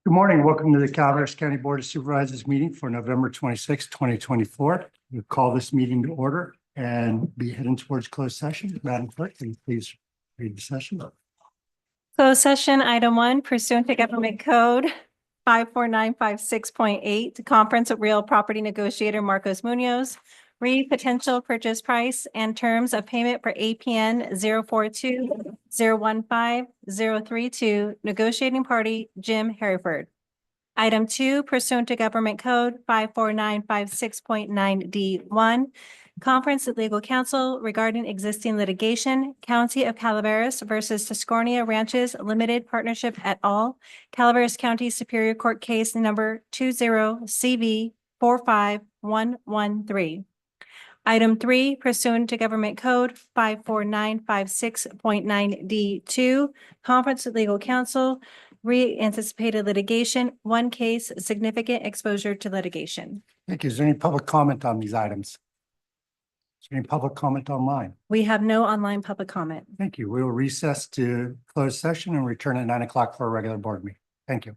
Good morning. Welcome to the Calaveras County Board of Supervisors meeting for November 26, 2024. We'll call this meeting to order and be heading towards closed session. Madam Clerk, can you please read the session? Closed session, item 1, pursuant to Government Code 54956.8, conference with real property negotiator Marcos Munoz, read potential purchase price and terms of payment for APN 042-015-032, negotiating party Jim Hereford. Item 2, pursuant to Government Code 54956.9D1, conference with legal counsel regarding existing litigation, County of Calaveras versus Tuscarnia Ranches Limited Partnership et al., Calaveras County Superior Court Case number 20CV45113. Item 3, pursuant to Government Code 54956.9D2, conference with legal counsel, re-anticipated litigation, one case, significant exposure to litigation. Thank you. Is there any public comment on these items? Is there any public comment online? We have no online public comment. Thank you. We will recess to closed session and return at 9 o'clock for a regular board meeting. Thank you.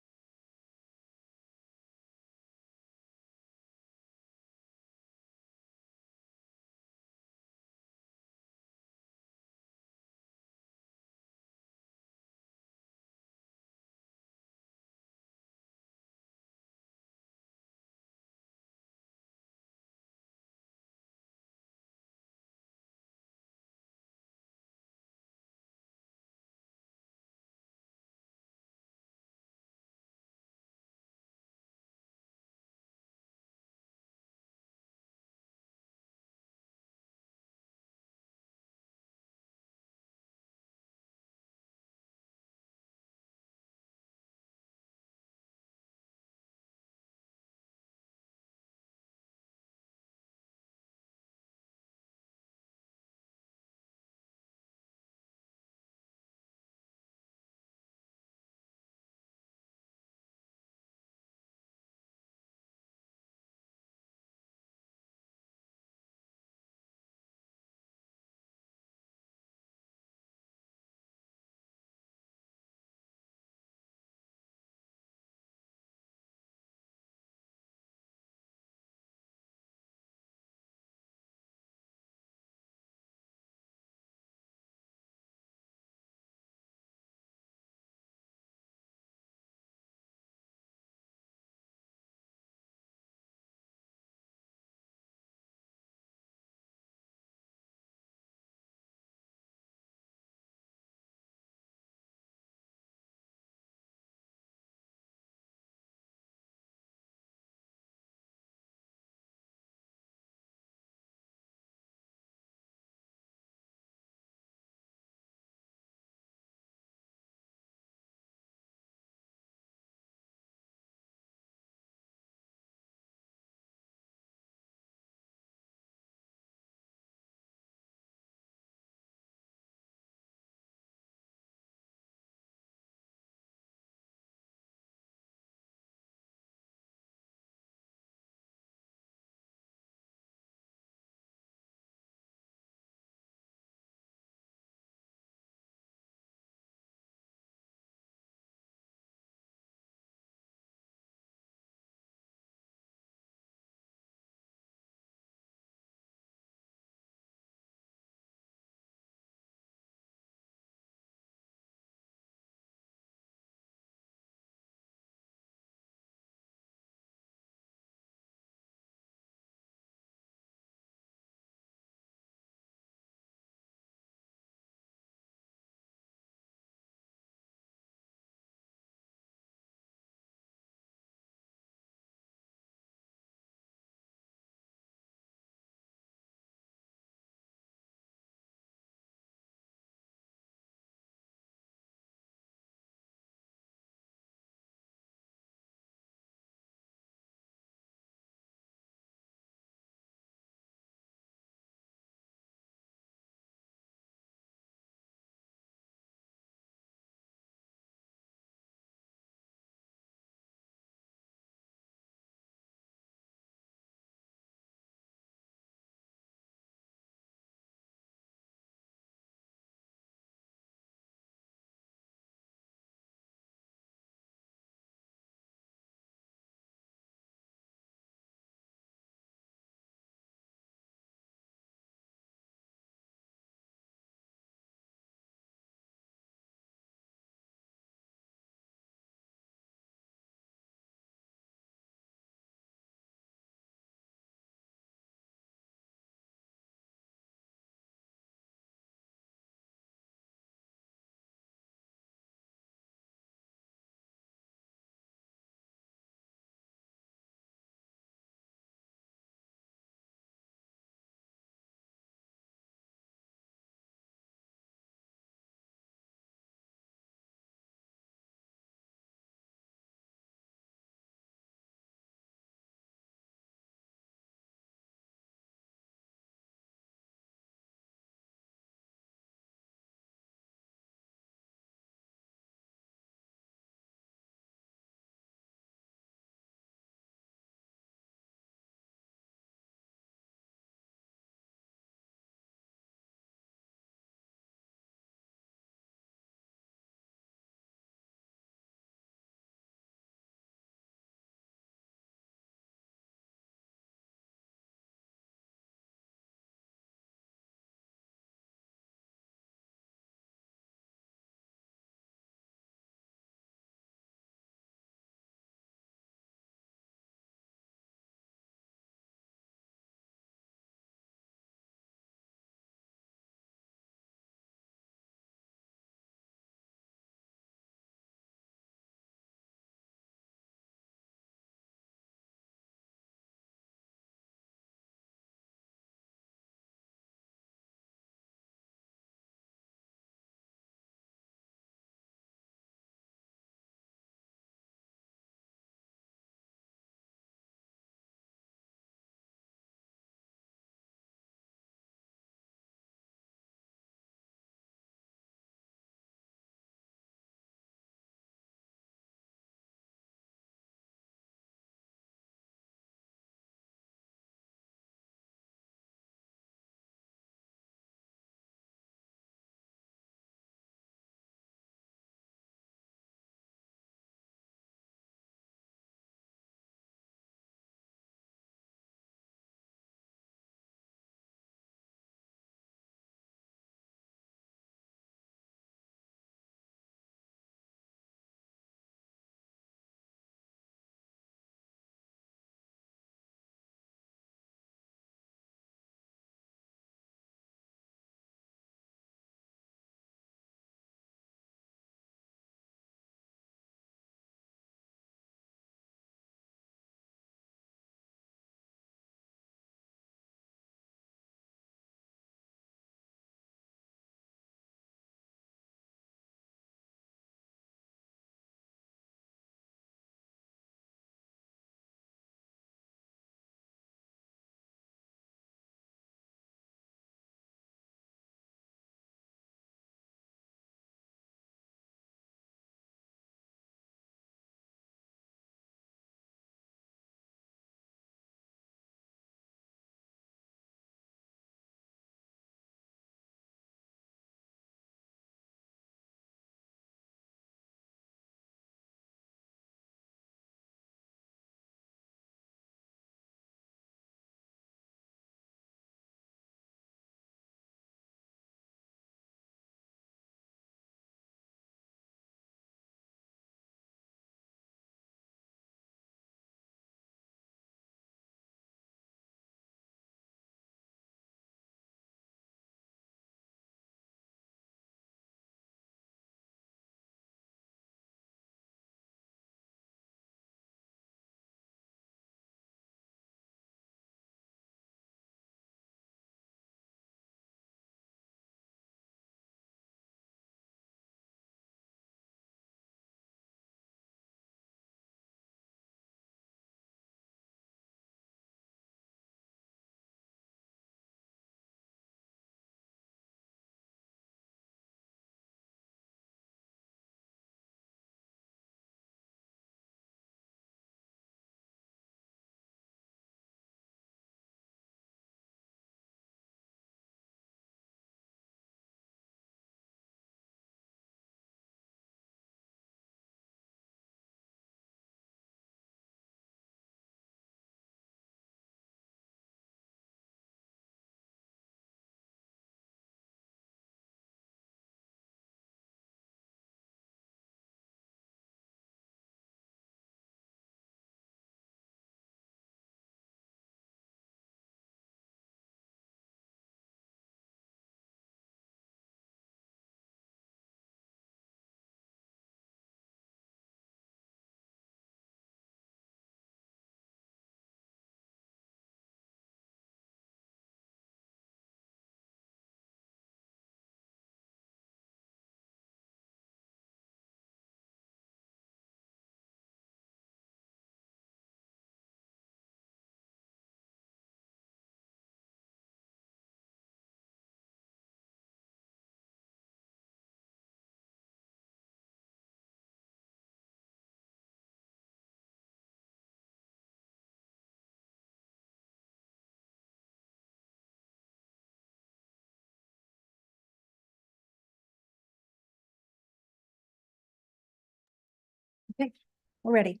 We're ready.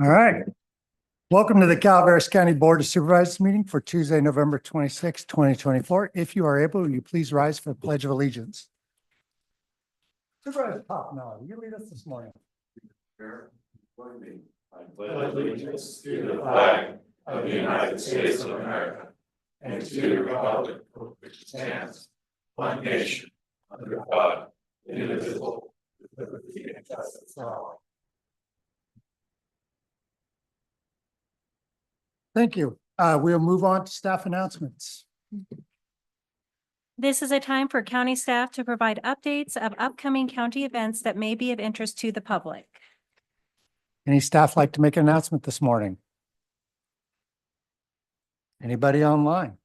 All right. Welcome to the Calaveras County Board of Supervisors meeting for Tuesday, November 26, 2024. If you are able, will you please rise for the Pledge of Allegiance? Supervisor Pop, will you lead us this morning? I pledge allegiance to the flag of the United States of America and to the republic for which it stands, one nation, under God, indivisible, with liberty and justice for all. Thank you. We'll move on to staff announcements. This is a time for county staff to provide updates of upcoming county events that may be of interest to the public. Any staff like to make an announcement this morning? Anybody online?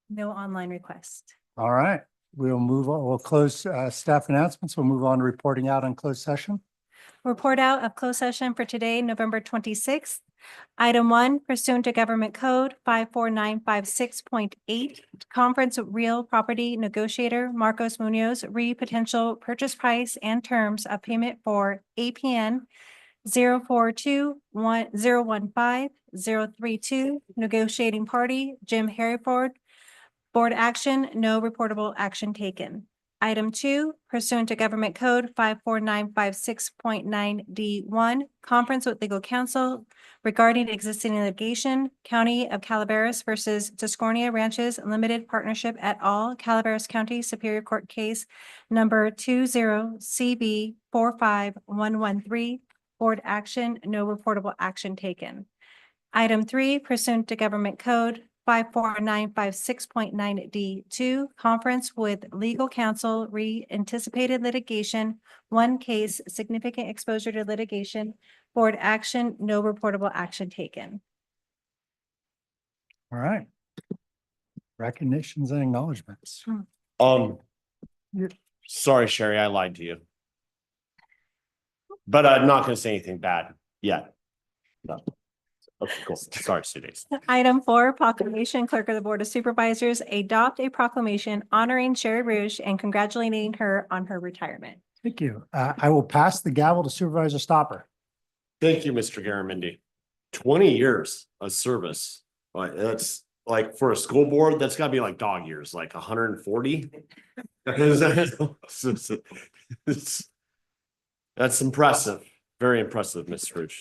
No online request. All right, we'll move on. We'll close staff announcements. We'll move on to reporting out on closed session. Report out of closed session for today, November 26th. Item 1, pursuant to Government Code 54956.8, Conference Real Property Negotiator Marcos Munoz, potential purchase price and terms of payment for APN 0421015-032, negotiating party Jim Harryford. Board action, no reportable action taken. Item 2, pursuant to Government Code 54956.9D1, conference with legal counsel regarding existing litigation, County of Calaveras versus Tuscarnia Ranches Limited Partnership et al., Calaveras County Superior Court Case number 20CB45113. Board action, no reportable action taken. Item 3, pursuant to Government Code 54956.9D2, conference with legal counsel, anticipated litigation, one case, significant exposure to litigation, board action, no reportable action taken. All right. Recognitions and acknowledgements. Sorry, Sherry, I lied to you. But I'm not going to say anything bad yet. No. Okay, cool. Sorry, Sudesh. Item 4, proclamation, Clerk of the Board of Supervisors, adopt a proclamation honoring Sherry Rouge and congratulating her on her retirement. Thank you. I will pass the gavel to Supervisor Stopper. Thank you, Mr. Garamendi. 20 years of service. That's like for a school board, that's gotta be like dog years, like 140. That's impressive. Very impressive, Ms. Rouge.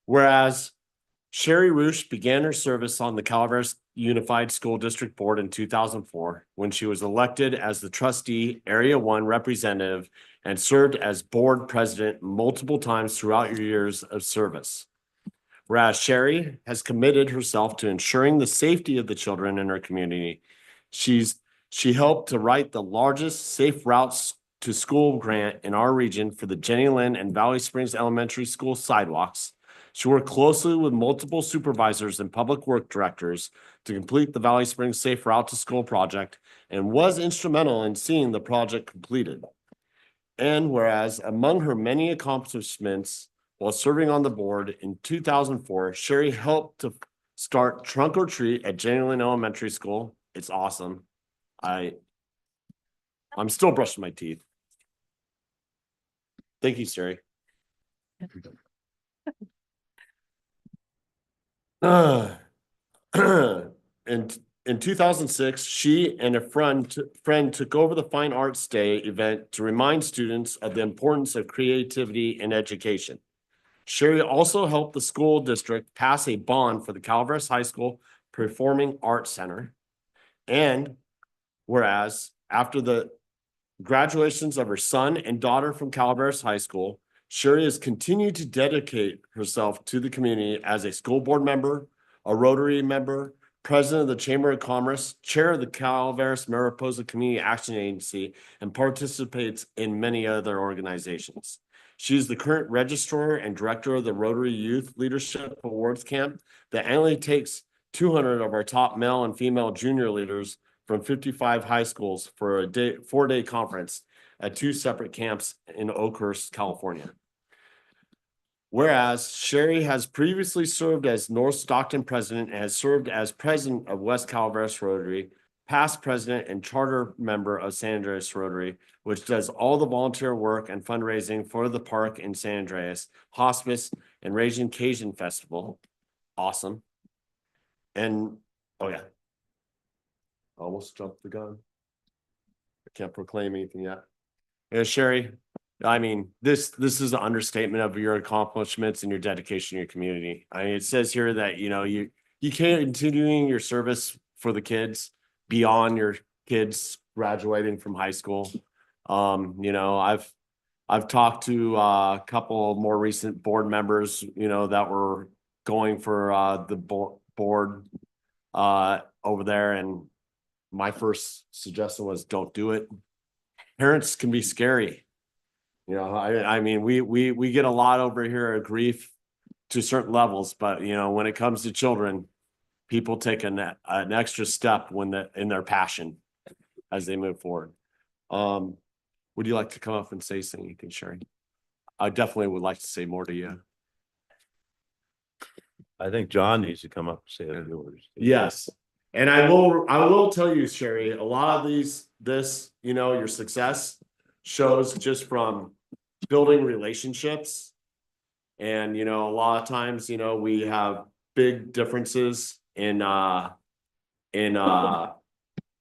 Whereas Sherry Rouge began her service on the Calaveras Unified School District Board in 2004 when she was elected as the trustee Area 1 representative and served as board president multiple times throughout your years of service. Whereas Sherry has committed herself to ensuring the safety of the children in her community, she helped to write the largest Safe Routes to School grant in our region for the Jenny Lynn and Valley Springs Elementary School sidewalks. She worked closely with multiple supervisors and public work directors to complete the Valley Springs Safe Route to School project and was instrumental in seeing the project completed. And whereas among her many accomplishments while serving on the board in 2004, Sherry helped to start Trunk or Treat at Jenny Lynn Elementary School. It's awesome. I'm still brushing my teeth. Thank you, Sherry. In 2006, she and a friend took over the Fine Arts Day event to remind students of the importance of creativity in education. Sherry also helped the school district pass a bond for the Calaveras High School Performing Arts Center. And whereas after the graduations of her son and daughter from Calaveras High School, Sherry has continued to dedicate herself to the community as a school board member, a Rotary member, president of the Chamber of Commerce, chair of the Calaveras Mariposa Community Action Agency, and participates in many other organizations. She is the current registrar and director of the Rotary Youth Leadership Awards Camp that annually takes 200 of our top male and female junior leaders from 55 high schools for a 4-day conference at 2 separate camps in Oakhurst, California. Whereas Sherry has previously served as North Stockton president and has served as president of West Calaveras Rotary, past president and charter member of San Andreas Rotary, which does all the volunteer work and fundraising for the park in San Andreas, hospice and Raging Cajun Festival. Awesome. And, oh yeah. Almost jumped the gun. I can't proclaim anything yet. Yeah, Sherry, I mean, this is an understatement of your accomplishments and your dedication to your community. I mean, it says here that, you know, you continuing your service for the kids beyond your kids graduating from high school. You know, I've talked to a couple more recent board members, you know, that were going for the board over there, and my first suggestion was don't do it. Parents can be scary. You know, I mean, we get a lot over here of grief to certain levels, but you know, when it comes to children, people take an extra step in their passion as they move forward. Would you like to come up and say something? You can share. I definitely would like to say more to you. I think John needs to come up and say a few words. Yes. And I will tell you, Sherry, a lot of you know, your success shows just from building relationships. And, you know, a lot of times, you know, we have big differences in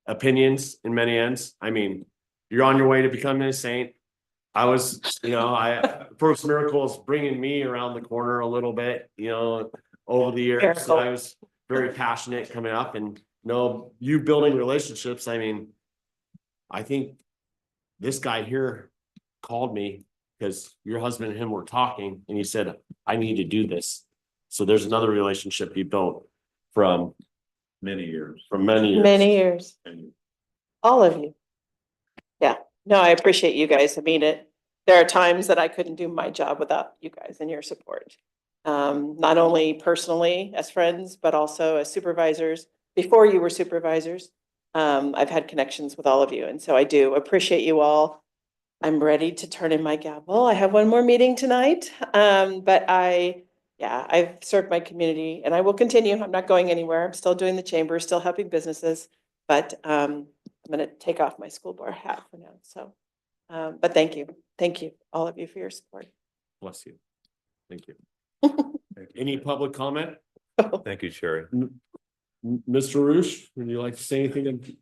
opinions in many ends. I mean, you're on your way to becoming a saint. I was, you know, first miracle is bringing me around the corner a little bit, you know, over the years. So I was very passionate coming up, and you know, you building relationships. I mean, I think this guy here called me because your husband and him were talking, and he said, I need to do this. So there's another relationship he built from Many years. Many years. All of you. Yeah, no, I appreciate you guys. I mean, there are times that I couldn't do my job without you guys and your support. Not only personally as friends, but also as supervisors. Before you were supervisors, I've had connections with all of you. And so I do appreciate you all. I'm ready to turn in my gavel. I have one more meeting tonight. But I've served my community and I will continue. I'm not going anywhere. I'm still doing the chamber, still helping businesses, but I'm going to take off my school board hat for now. So, but thank you. Thank you, all of you, for your support. Bless you. Thank you. Any public comment? Thank you, Sherry. Mr. Roosh, would you like to say anything?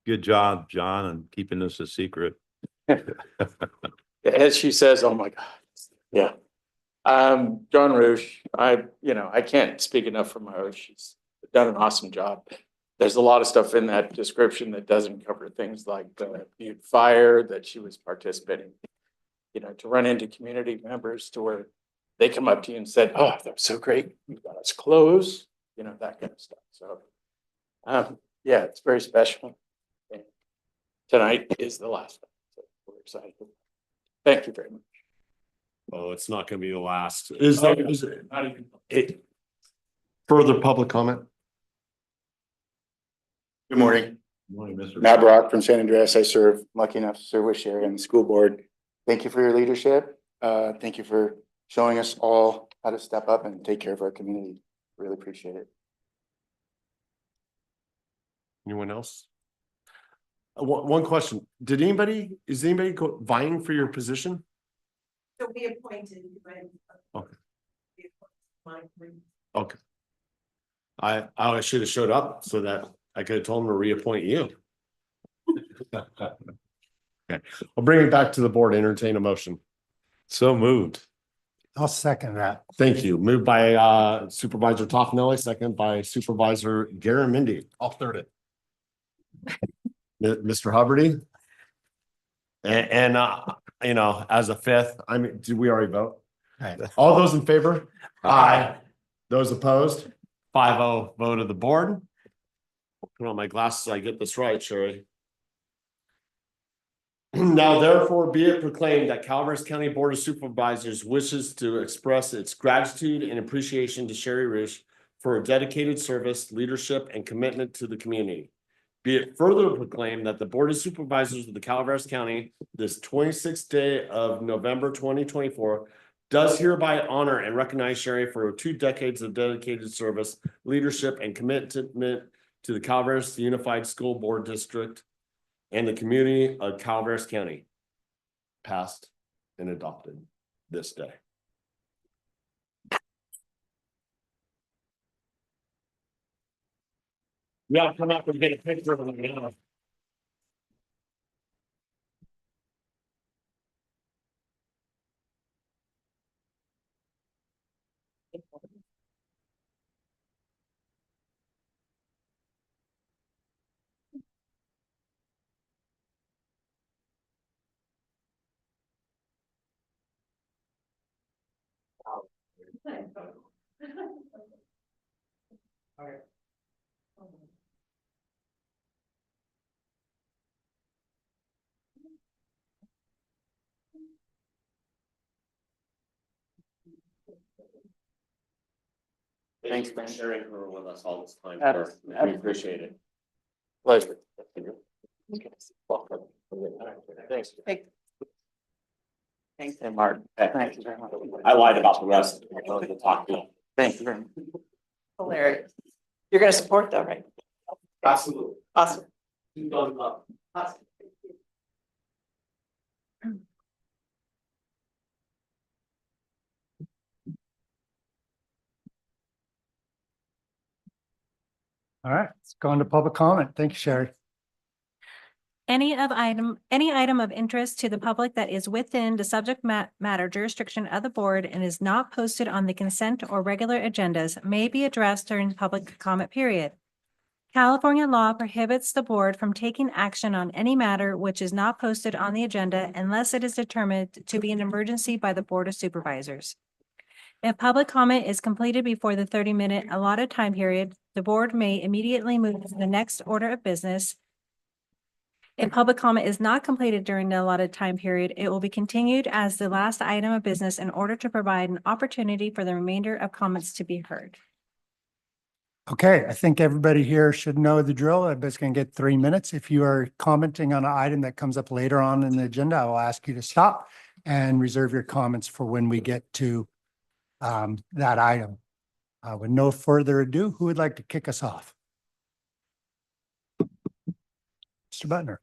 Good job, John, on keeping this a secret. As she says, oh my God. Yeah. John Roosh, I can't speak enough for my wife. She's done an awesome job. There's a lot of stuff in that description that doesn't cover things like the Butte fire that she was participating. You know, to run into community members to where they come up to you and said, oh, that was so great. You got us clothes, you know, that kind of stuff. So, yeah, it's very special. And tonight is the last one. So we're excited. Thank you very much. Oh, it's not going to be the last. Is there not even further public comment? Good morning. Good morning, Mr. Matt Brock from San Andreas. I serve, lucky enough to serve with Sherry on the school board. Thank you for your leadership. Thank you for showing us all how to step up and take care of our community. Really appreciate it. Anyone else? One question. Is anybody vying for your position? So we appointed. Okay. Okay. I should have showed up so that I could have told him to reappoint you. Okay, I'll bring it back to the board, entertain a motion. So moved. I'll second that. Thank you. Moved by Supervisor Toffenelli, second by Supervisor Garamendi. I'll third it. Mr. Huberty. And you know, as a fifth, I mean, did we already vote? Right. All those in favor? Aye. Those opposed? 5-0 vote of the board. Put on my glasses, I get this right, Sherry. Now therefore be it proclaimed that Calaveras County Board of Supervisors wishes to express its gratitude and appreciation to Sherry Roosh for her dedicated service, leadership, and commitment to the community. Be it further proclaimed that the Board of Supervisors of the Calaveras County, this 26th day of November 2024, does hereby honor and recognize Sherry for 2 decades of dedicated service, leadership, and commitment to the Calaveras Unified School Board District and the community of Calaveras County. Passed and adopted this day. Yeah, come up and get a picture of them now. Thanks for sharing her with us all this time. We appreciate it. Pleasure. Thanks. Thanks. And Martin. Thank you very much. I lied about the rest. I wanted to talk to you. Thank you very much. Hilarious. You're gonna support though, right? Absolutely. Awesome. Keep going up. Awesome. All right, let's go on to public comment. Thank you, Sherry. Any item of interest to the public that is within the subject matter jurisdiction of the board and is not posted on the consent or regular agendas may be addressed during the public comment period. California law prohibits the board from taking action on any matter which is not posted on the agenda unless it is determined to be an emergency by the Board of Supervisors. If public comment is completed before the 30-minute allotted time period, the board may immediately move to the next order of business. If public comment is not completed during the allotted time period, it will be continued as the last item of business in order to provide an opportunity for the remainder of comments to be heard. Okay, I think everybody here should know the drill. Everybody's going to get 3 minutes. If you are commenting on an item that comes up later on in the agenda, I will ask you to stop and reserve your comments for when we get to that item. With no further ado, who would like to kick us off? Mr. Butner.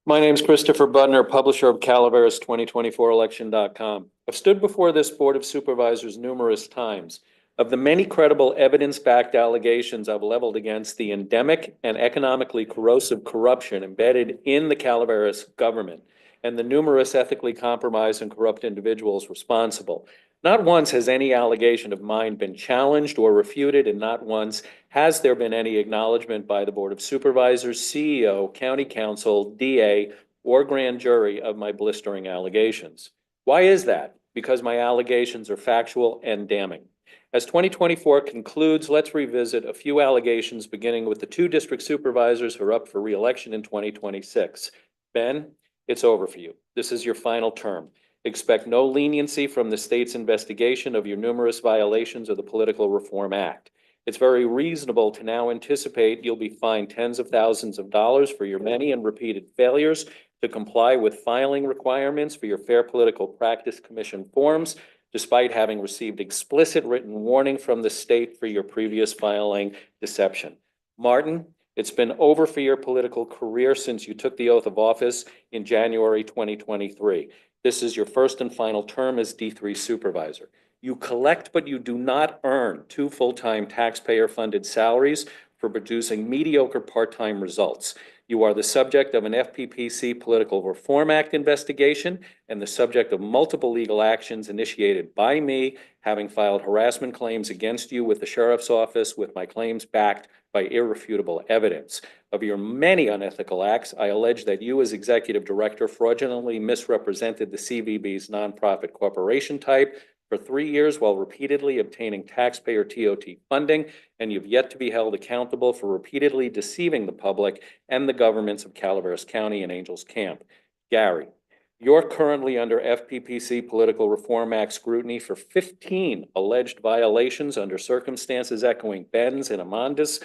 My name's Christopher Budner, publisher of Calaveras 2024election.com. I've stood before this Board of Supervisors numerous times. Of the many credible evidence-backed allegations I've leveled against the endemic and economically corrosive corruption embedded in the Calaveras government and the numerous ethically compromised and corrupt individuals responsible, not once has any allegation of mine been challenged or refuted, and not once has there been any acknowledgement by the Board of Supervisors, CEO, County Council, DA, or grand jury of my blistering allegations. Why is that? Because my allegations are factual and damning. As 2024 concludes, let's revisit a few allegations, beginning with the 2 district supervisors who are up for re-election in 2026. Ben, it's over for you. This is your final term. Expect no leniency from the state's investigation of your numerous violations of the Political Reform Act. It's very reasonable to now anticipate you'll be fined tens of thousands of dollars for your many and repeated failures to comply with filing requirements for your Fair Political Practice Commission forms, despite having received explicit written warning from the state for your previous filing deception. Martin, it's been over for your political career since you took the oath of office in January 2023. This is your first and final term as D3 supervisor. You collect, but you do not earn 2 full-time taxpayer-funded salaries for producing mediocre part-time results. You are the subject of an FPPC Political Reform Act investigation and the subject of multiple legal actions initiated by me, having filed harassment claims against you with the sheriff's office, with my claims backed by irrefutable evidence. Of your many unethical acts, I allege that you as executive director fraudulently misrepresented the CVB's nonprofit corporation type for 3 years while repeatedly obtaining taxpayer TOT funding, and you've yet to be held accountable for repeatedly deceiving the public and the governments of Calaveras County and Angels Camp. Gary, you're currently under FPPC Political Reform Act scrutiny for 15 alleged violations under circumstances echoing Ben's and Amanda's,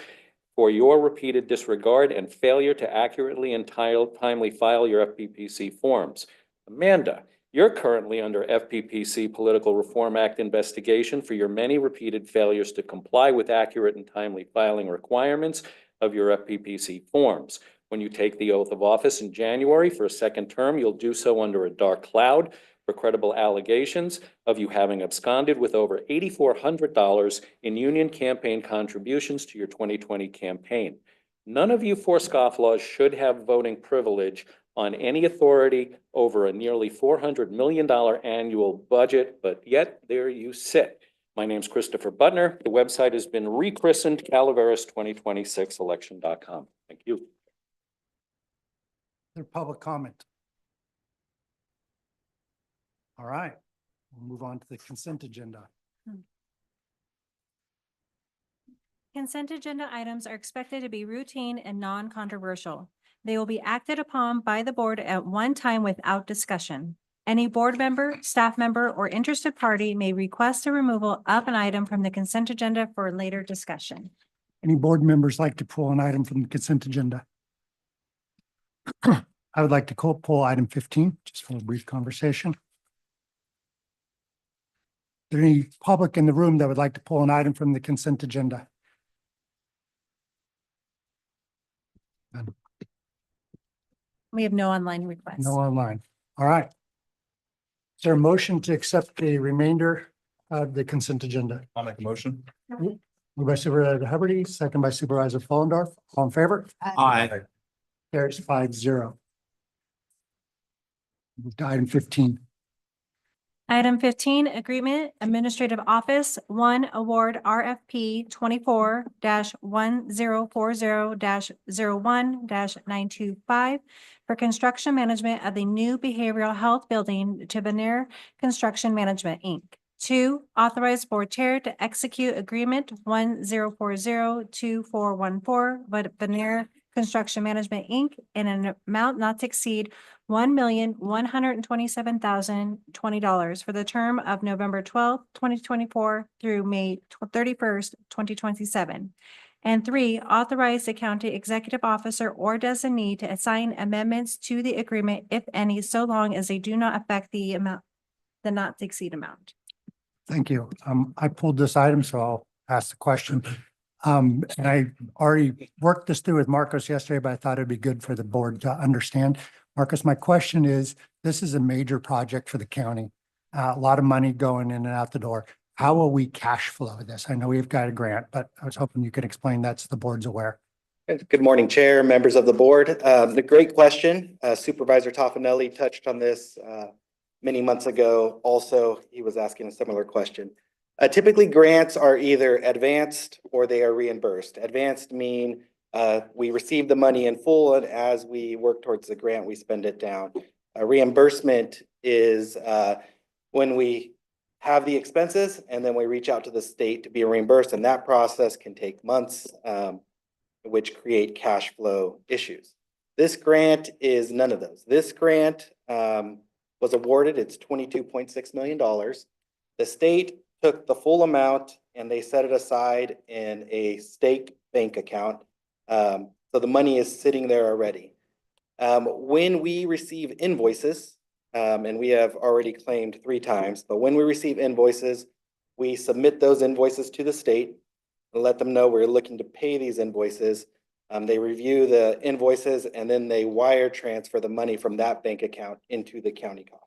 for your repeated disregard and failure to accurately and timely file your FPPC forms. Amanda, you're currently under FPPC Political Reform Act investigation for your many repeated failures to comply with accurate and timely filing requirements of your FPPC forms. When you take the oath of office in January for a second term, you'll do so under a dark cloud for credible allegations of you having absconded with over $8,400 in union campaign contributions to your 2020 campaign. None of you four scofflaws should have voting privilege on any authority over a nearly $400 million annual budget, but yet there you sit. My name's Christopher Butner. The website has been rechristened Calaveras2026election.com. Thank you. Their public comment. All right, we'll move on to the consent agenda. Consent agenda items are expected to be routine and non-controversial. They will be acted upon by the board at one time without discussion. Any board member, staff member, or interested party may request a removal of an item from the consent agenda for later discussion. Any board members like to pull an item from the consent agenda? I would like to pull item 15, just for a brief conversation. Is there any public in the room that would like to pull an item from the consent agenda? None. We have no online requests. No online. All right. Is there a motion to accept the remainder of the consent agenda? I'll make a motion. Moved by Supervisor Hubbard, second by Supervisor Fullendorf. All in favor? Aye. Carries 5-0. Move to item 15. Item 15, Agreement Administrative Office 1 Award RFP 24-1040-01-925 for construction management of the new behavioral health building to Veneer Construction Management, Inc. 2, authorize board chair to execute agreement 1040-2414 with Veneer Construction Management, Inc. in an amount not to exceed $1,127,020 for the term of November 12th, 2024 through May 31st, 2027. And 3, authorize the county executive officer or designee to assign amendments to the agreement, if any, so long as they do not affect the amount, the not to exceed amount. Thank you. I pulled this item, so I'll ask the question. And I already worked this through with Marcos yesterday, but I thought it'd be good for the board to understand. Marcos, my question is, this is a major project for the county. A lot of money going in and out the door. How will we cash flow this? I know we've got a grant, but I was hoping you could explain that so the board's aware. Good morning, Chair, members of the board. A great question. Supervisor Toffenelli touched on this many months ago. Also, he was asking a similar question. Typically, grants are either advanced or they are reimbursed. Advanced mean we receive the money in full, and as we work towards the grant, we spend it down. Reimbursement is when we have the expenses and then we reach out to the state to be reimbursed, and that process can take months, which create cash flow issues. This grant is none of those. This grant was awarded, it's $22.6 million. The state took the full amount and they set it aside in a state bank account. So the money is sitting there already. When we receive invoices, and we have already claimed 3 times, but when we receive invoices, we submit those invoices to the state and let them know we're looking to pay these invoices. They review the invoices and then they wire transfer the money from that bank account into the county coffers.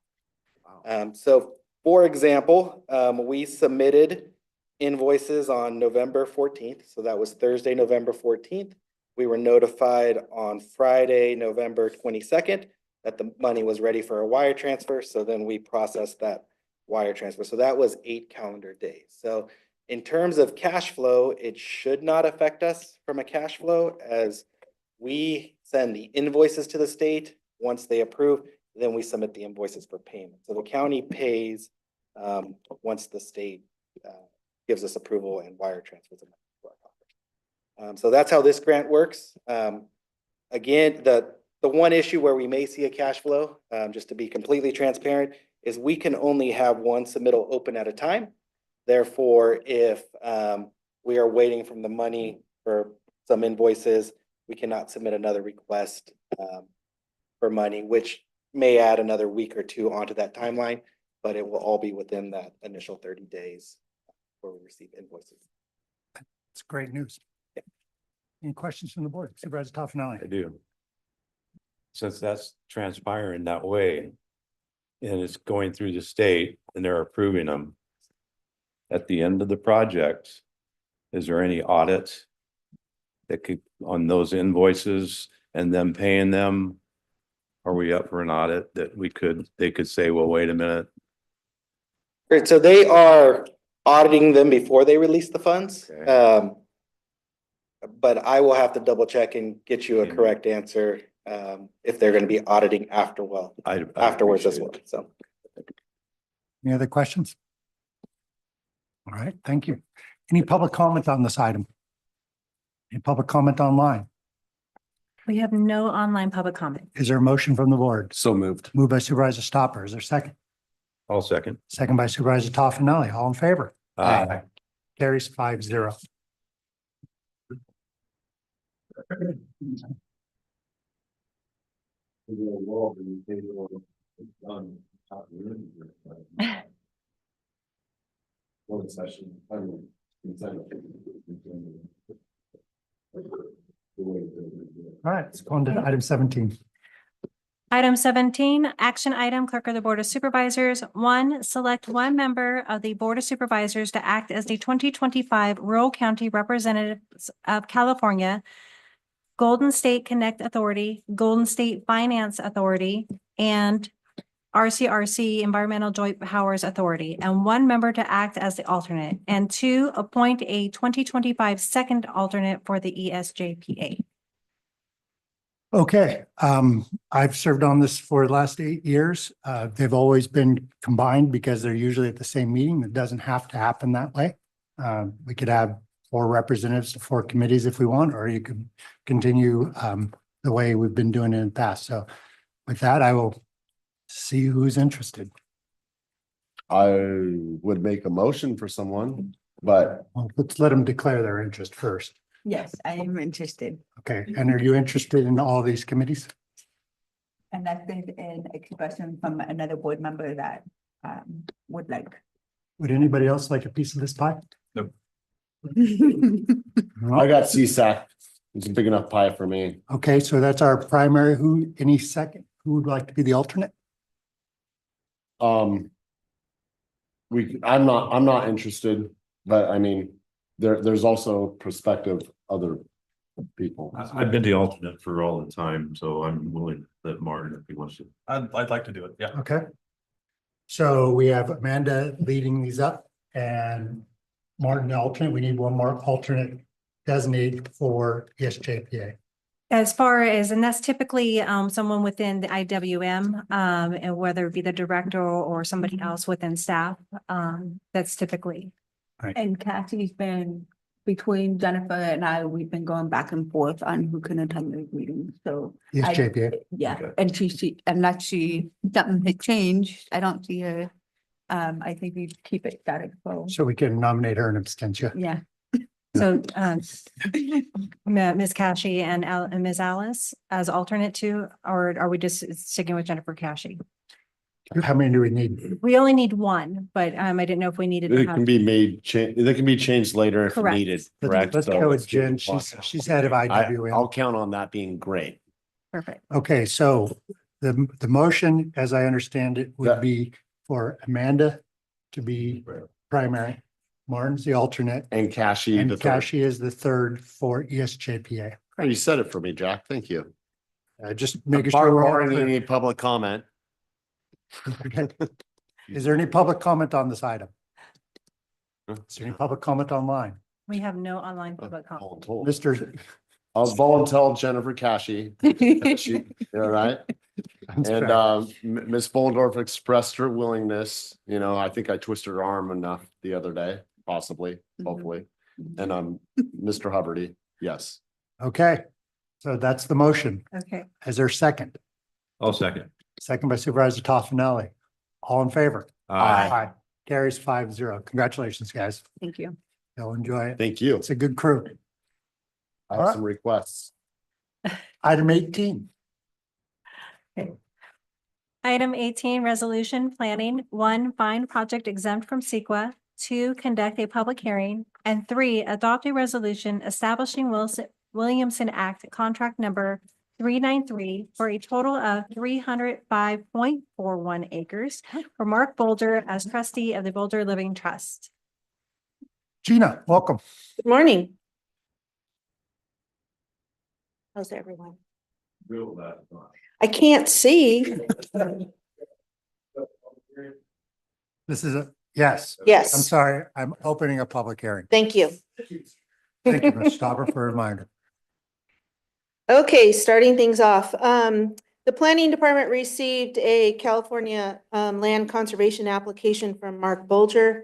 Wow. So for example, we submitted invoices on November 14th. So that was Thursday, November 14th. We were notified on Friday, November 22nd, that the money was ready for a wire transfer. So then we processed that wire transfer. So that was 8 calendar days. So in terms of cash flow, it should not affect us from a cash flow, as we send the invoices to the state. Once they approve, then we submit the invoices for payment. So the county pays once the state gives us approval and wire transfers them to our coffers. So that's how this grant works. Again, the one issue where we may see a cash flow, just to be completely transparent, is we can only have one submittal open at a time. Therefore, if we are waiting from the money for some invoices. We cannot submit another request for money, which may add another week or two onto that timeline, but it will all be within that initial 30 days before we receive invoices. It's great news. Any questions from the board? Supervisor Toffenali. I do. Since that's transpiring that way, and it's going through the state and they're approving them. At the end of the project, is there any audits that could, on those invoices and them paying them? Are we up for an audit that they could say, well, wait a minute, Great, so they are auditing them before they release the funds. Okay. But I will have to double check and get you a correct answer if they're gonna be auditing afterwards as well, so. Any other questions? All right, thank you. Any public comment on this item? Any public comment online? We have no online public comment. Is there a motion from the board? So moved. Moved by Supervisor Stopper. Is there a second? I'll second. Second by Supervisor Toffenali. All in favor? Aye. Carries 5-0. All right, let's go on to item 17. Item 17, action item, Clerk of the Board of Supervisors. 1, select one member of the Board of Supervisors to act as the 2025 Rural County Representatives of California, Golden State Connect Authority, Golden State Finance Authority, and RCRC Environmental Joint Powers Authority, and one member to act as the alternate. And 2, appoint a 2025 second alternate for the ESJPA. Okay, I've served on this for the last 8 years. They've always been combined because they're usually at the same meeting. It doesn't have to happen that way. We could have 4 representatives to 4 committees if we want, or you could continue the way we've been doing it in the past. So with that, I will see who's interested. I would make a motion for someone, but Well, let's let them declare their interest first. Yes, I am interested. Okay, and are you interested in all these committees? And that's been an expression from another board member that would like. Would anybody else like a piece of this pie? I got CSAC. It's a big enough pie for me. Okay, so that's our primary. Any second? Who would like to be the alternate? I'm not interested, but I mean, there's also prospective other people. I've been the alternate for all the time, so I'm willing to let Martin if he wants to. I'd like to do it, yeah. Okay. So we have Amanda leading these up and Martin the alternate. We need one more alternate designated for ESJPA. As far as, and that's typically someone within the IWM, and whether it be the director or somebody else within staff, that's typically. And Cassie's been, between Jennifer and I, we've been going back and forth on who can attend the meetings, so. ESJPA. Yeah, Okay. and unless something had changed, I don't see her. I think we keep it static quo. So we can nominate her and abstention. Yeah. So Ms. Cashy and Ms. Alice as alternate too, or are we just sticking with Jennifer Cashy? How many do we need? We only need one, but I didn't know if we needed to It can have. be they can be changed later if Correct. needed, correct? Let's So go let's with do Jen. the clock. She's head of IWM. I'll count on that being great. Perfect. Okay, so the motion, as I understand it, would Yeah. be for Amanda to be primary, Martin's the alternate, And Cashy, and the third. Kashi is the third for ESJPA. Oh, you said it for me, Jack. Thank you. Just making sure we're all Barring clear. any public comment. Okay. Is there any public comment on this item? Is there any public comment online? We have no online public comment. Mr. I'll volunteer Jennifer Cashy. She, all right. And Ms. Foldorf expressed her willingness, I think I twisted her arm enough the other day, possibly, hopefully. And Mr. Hubbardy, yes. Okay, so that's the motion. Okay. Is there a second? I'll second. Second by Supervisor Toffenali. All in favor? Aye. Carries 5-0. Congratulations, guys. Thank you. You'll enjoy it. Thank you. It's a good crew. I All have right. some requests. Item 18. Item 18, resolution planning, 1, find project exempt from CEQA, 2, conduct a public hearing, and 3, adopt a resolution establishing Williamson Act contract number 393 for a total of 305.41 acres for Mark Bolger as trustee of the Bolger Living Trust. Gina, welcome. Good morning. How's everyone? I can't see. This is yes. I'm Yes, sorry. I'm opening a public hearing. thank you. Thank you, Ms. Stopper, for a reminder. Okay, starting things off. The planning department received a California land conservation application from Mark Bolger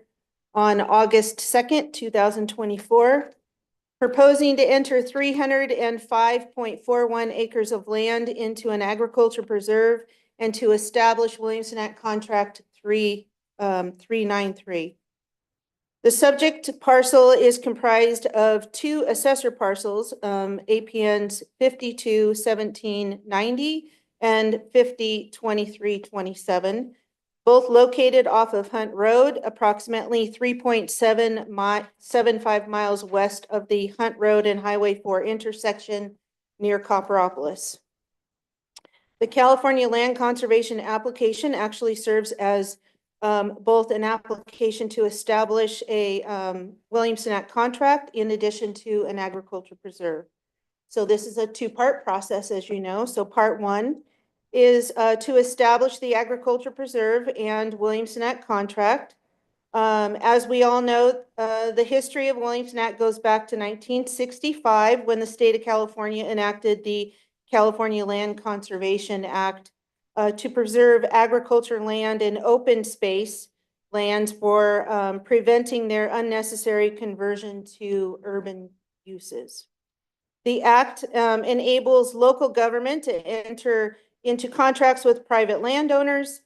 on August 2nd, 2024, proposing to enter 305.41 acres of land into an agriculture preserve and to establish Williamson Act Contract 393. The subject parcel is comprised of 2 assessor parcels, APNs 521790 and 502327, both located off of Hunt Road, approximately 3.75 miles west of the Hunt Road and Highway 4 intersection near Copperopolis. The California Land Conservation application actually serves as both an application to establish a Williamson Act contract in addition to an agriculture preserve. So this is a 2-part process, as you know. So part 1 is to establish the agriculture preserve and Williamson Act contract. As we all know, the history of Williamson Act goes back to 1965 when the state of California enacted the California Land Conservation Act to preserve agriculture land and open space lands for preventing their unnecessary conversion to urban uses. The act enables local government to enter into contracts with private landowners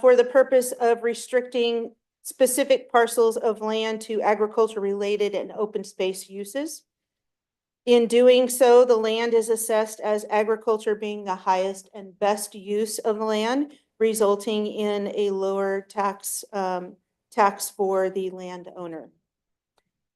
for the purpose of restricting specific parcels of land to agriculture-related and open space uses. In doing so, the land is assessed as agriculture being the highest and best use of land, resulting in a lower tax for the landowner.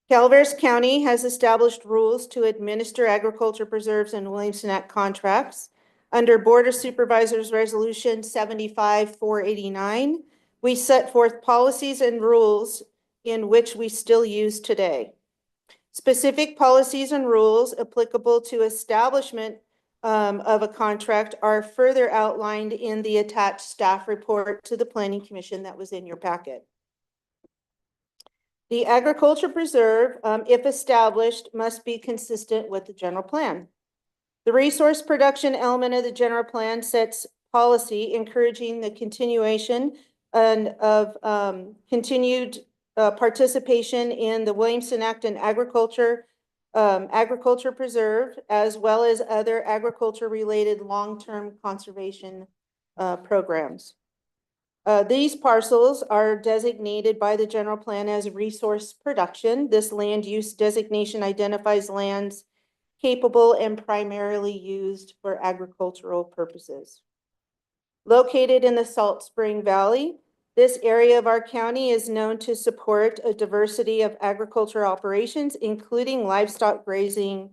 Calaveras County has established rules to administer agriculture preserves and Williamson Act contracts. Under Board of Supervisors Resolution 75-489, we set forth policies and rules in which we still use today. Specific policies and rules applicable to establishment of a contract are further outlined in the attached staff report to the Planning Commission that was in your packet. The agriculture preserve, if established, must be consistent with the general plan. The resource production element of the general plan sets policy encouraging the continuation of continued participation in the Williamson Act and agriculture preserve, as well as other agriculture-related long-term conservation programs. These parcels are designated by the general plan as resource production. This land use designation identifies lands capable and primarily used for agricultural purposes. Located in the Salt Spring Valley, this area of our county is known to support a diversity of agricultural operations, including livestock grazing,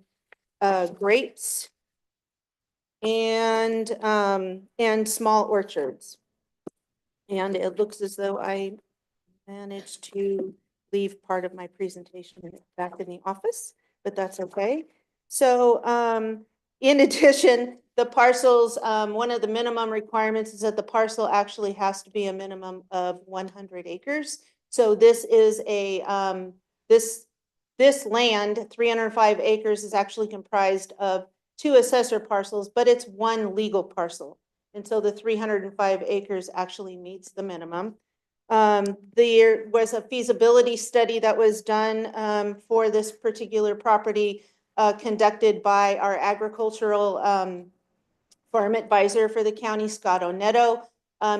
grapes, and small orchards. And it looks as though I managed to leave part of my presentation back in the office, but that's okay. So in addition, the parcels, one of the minimum requirements is that the parcel actually has to be a minimum of 100 acres. So this is a, this land, 305 acres, is actually comprised of 2 assessor parcels, but it's 1 legal parcel. And so the 305 acres actually meets the minimum. There was a feasibility study that was done for this particular property conducted by our agricultural farm advisor for the county, Scott Oneto,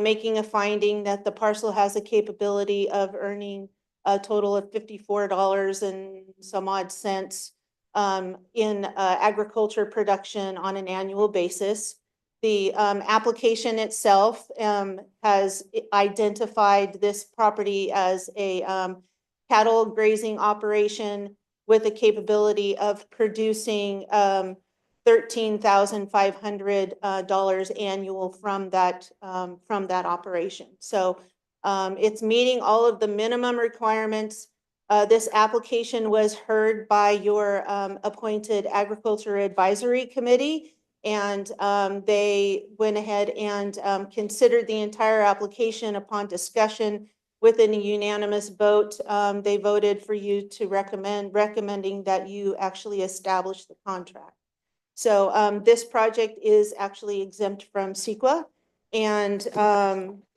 making a finding that the parcel has a capability of earning a total of $54 and some odd cents in agriculture production on an annual basis. The application itself has identified this property as a cattle grazing operation with a capability of producing $13,500 annual from that operation. So it's meeting all of the minimum requirements. This application was heard by your appointed Agriculture Advisory Committee, and they went ahead and considered the entire application. Upon discussion within a unanimous vote, they voted for you to recommending that you actually establish the contract. So this project is actually exempt from CEQA. And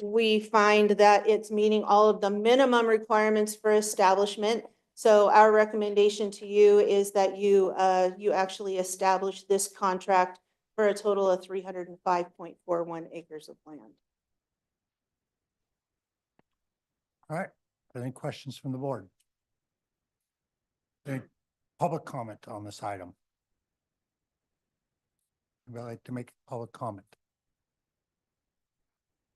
we find that it's meeting all of the minimum requirements for establishment. So our recommendation to you is that you actually establish this contract for a total of 305.41 acres of land. All right, any questions from the board? Any public comment on this item? Would like to make a public comment?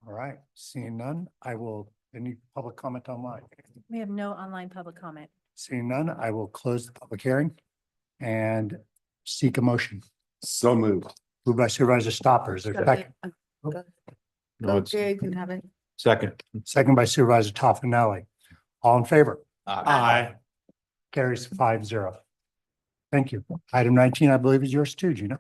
All right, seeing none, any public comment online? We have no online public comment. Seeing none, I will close the public hearing and seek a motion. So moved. Moved by Supervisor Stopper. Is there a second? No, it's Okay, you can have it. second. Second by Supervisor Toffenelli. All in favor? Aye. Carries 5-0. Thank you. Item 19, I believe, is yours too, Gina.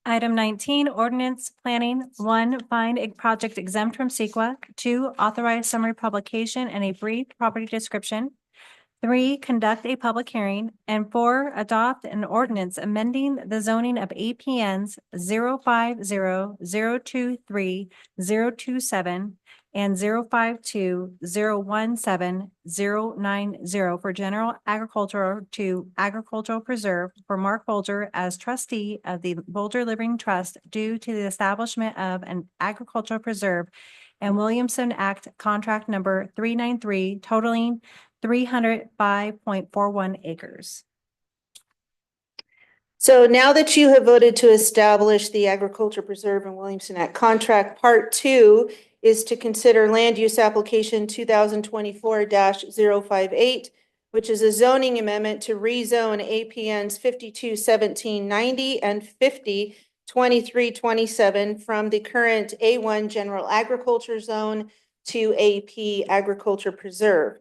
Item 19, ordinance planning. 1, find a project exempt from CEQA. 2, authorize summary publication and a brief property description. 3, conduct a public hearing. And 4, adopt an ordinance amending the zoning of APNs 050-023-027 and 052-017-090 for general agricultural to agricultural preserve for Mark Bolger as trustee of the Bolger Living Trust due to the establishment of an agricultural preserve and Williamson Act contract number 393 totaling 305.41 acres. So now that you have voted to establish the Agriculture Preserve and Williamson Act contract, part 2 is to consider land use application 2024-058, which is a zoning amendment to rezone APNs 521790 and 502327 from the current A1 General Agriculture Zone to AP Agriculture Preserve.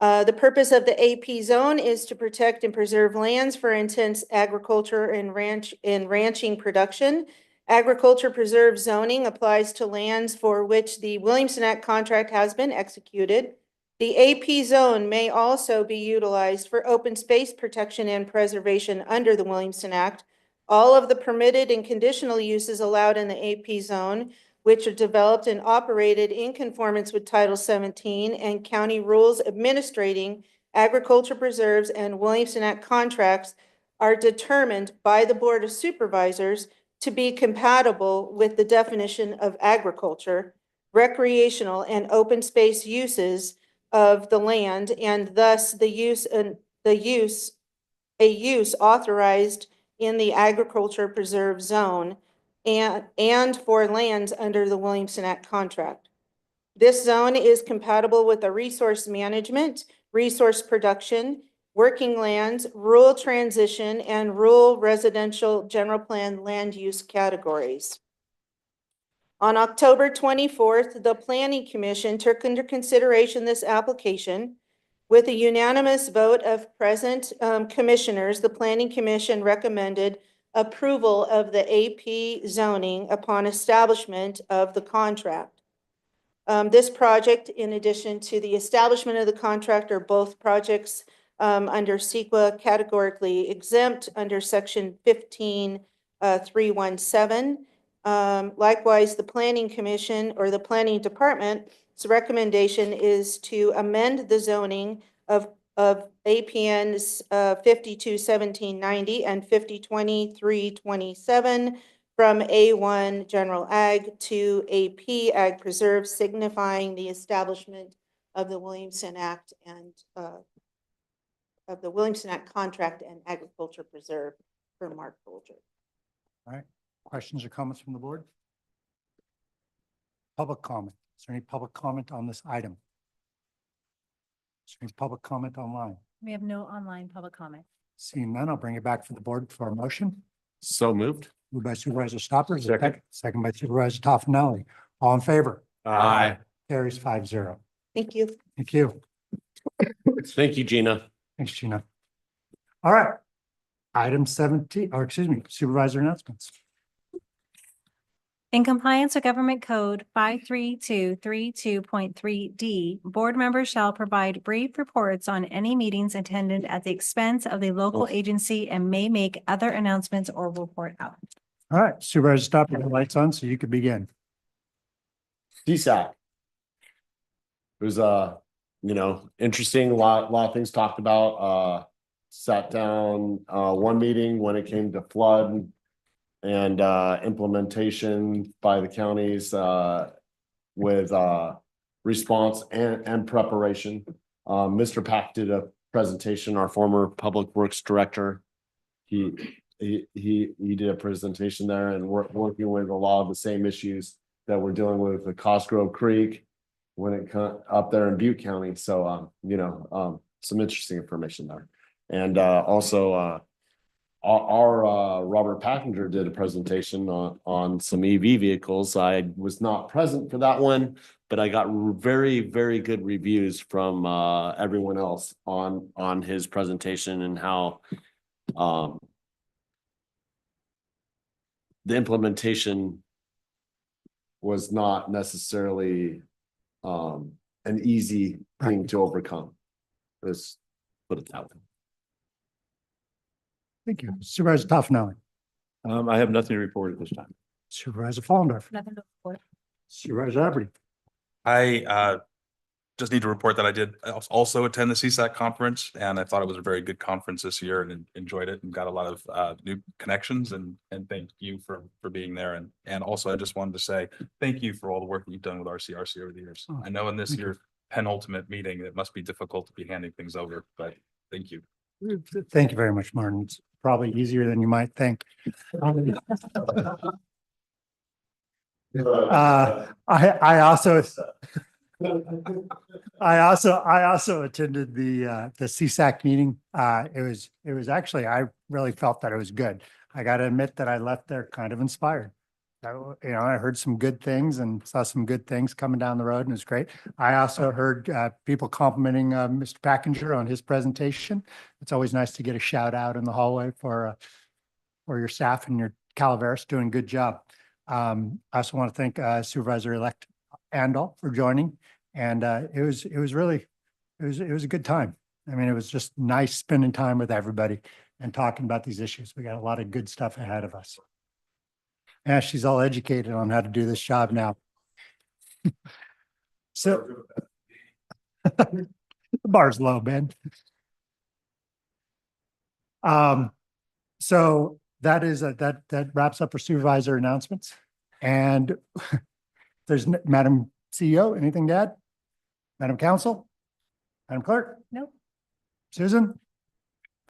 The purpose of the AP zone is to protect and preserve lands for intense agriculture and ranching production. Agriculture preserve zoning applies to lands for which the Williamson Act contract has been executed. The AP zone may also be utilized for open space protection and preservation under the Williamson Act. All of the permitted and conditional uses allowed in the AP zone, which are developed and operated in conformance with Title 17 and county rules administrating agriculture preserves and Williamson Act contracts, are determined by the Board of Supervisors to be compatible with the definition of agriculture, recreational, and open space uses of the land, and thus a use authorized in the agriculture preserve zone and for lands under the Williamson Act contract. This zone is compatible with the resource management, resource production, working lands, rural transition, and rural residential general plan land use categories. On October 24th, the Planning Commission took under consideration this application. With a unanimous vote of present commissioners, the Planning Commission recommended approval of the AP zoning upon establishment of the contract. This project, in addition to the establishment of the contract, are both projects under CEQA categorically exempt under Section 15.317. Likewise, the Planning Commission or the Planning Department's recommendation is to amend the zoning of APNs 521790 and 502327 from A1 General Ag to AP Ag Preserve, signifying the establishment of the Williamson Act and of the Williamson Act contract and agriculture preserve for Mark Bolger. Questions or comments from the board? Public comment. Is there any public comment on this item? Is there any public comment online? We have no online public comment. Seeing none, I'll bring it back for the board for a motion. So moved. Moved by Supervisor Stopper. Is there a Second. Second by Supervisor Toffenelli. All in favor? Aye. Carries 5-0. Thank you. Thank you. Thank you, Gina. Thanks, Gina. All right. Item 17, or excuse me, supervisor announcements. In compliance with Government Code 53232.3D, board members shall provide brief reports on any meetings attended at the expense of the local agency and may make other announcements or report out. All right, Supervisor Stopper, the lights on so you can begin. CSAC. It was interesting, a lot of things talked about, sat down, one meeting when it came to flood and, implementation by the counties, with, response and preparation. Mr. Pack did a presentation, our former Public Works Director. He did a presentation there, and we're working with a lot of the same issues that we're dealing with Cosgrove Creek when it comes up there in Butte County. So, some interesting information there. And, also, our Robert Packinger did a presentation on some EV vehicles. I was not present for that one, but I got very, very good reviews from, everyone else on his presentation and how, the implementation was not necessarily an easy thing to overcome. Let's put it that way. Thank you. Supervisor Toffenelli. I have nothing to report at this time. Supervisor Fallendorf. Nothing to report. Supervisor Everett. I just need to report that I did also attend the CSAC conference, and I thought it was a very good conference this year and enjoyed it and got a lot of new connections, and thank you for being there. And also I just wanted to say thank you for all the work that you've done with RCRC over the years. Oh, I know in this thank you. year's penultimate meeting, it must be difficult to be handing things over, but thank you. Thank you very much, Martin. It's probably easier than you might think. I also attended the CSAC meeting. It was actually, I really felt that it was good. I got to admit that I left there kind of inspired. I heard some good things and saw some good things coming down the road, and it was great. I also heard people complimenting Mr. Packinger on his presentation. It's always nice to get a shout out in the hallway for your staff and your Calaveras doing a good job. I also want to thank Supervisor-elect Andal for joining, and it was a good time. I mean, it was just nice spending time with everybody and talking about these issues. We got a lot of good stuff ahead of us. Yeah, she's all educated on how to do this job now. So the bar's low, Ben. So that is that wraps up our supervisor announcements. And there's Madam CEO, anything to add? Madam Council? Madam Clerk? Nope. Susan?